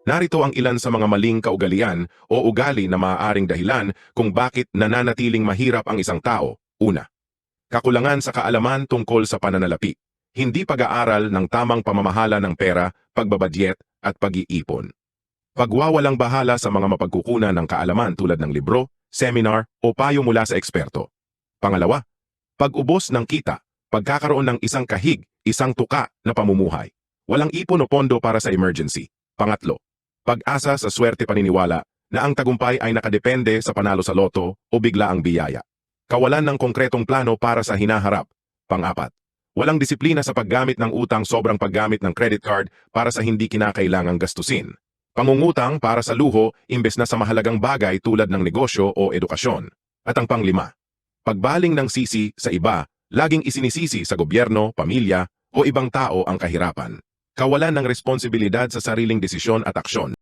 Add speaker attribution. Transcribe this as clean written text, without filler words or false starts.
Speaker 1: Narito ang ilan sa mga maling kaugalian o ugali na maaaring dahilan kung bakit nananatiling mahirap ang isang tao. Una, kakulangan sa kaalaman tungkol sa pananalapi. Hindi pag-aaral ng tamang pamamahala ng pera, pagbabadyet at pag-iipon. Pagwawalang bahala sa mga mapagkukunan ng kaalaman tulad ng libro, seminar o payo mula sa eksperto. Pangalawa, pag-ubos ng kita, pagkakaroon ng isang kahig, isang tuka na pamumuhay. Walang ipon o pondo para sa emergency. Pangatlo, pag-asa sa swerte paniniwala na ang tagumpay ay nakadepende sa panalo sa loto o bigla ang biyaya. Kawalan ng konkretong plano para sa hinaharap. Pang-apat, walang disiplina sa paggamit ng utang, sobrang paggamit ng credit card para sa hindi kinakailangang gastusin. Pangungutang para sa luho imbes na sa mahalagang bagay tulad ng negosyo o edukasyon. At ang panglima, pagbaling ng sisi sa iba, laging isinisisi sa gobyerno, pamilya o ibang tao ang kahirapan. Kawalan ng responsibilidad sa sariling desisyon at aksyon.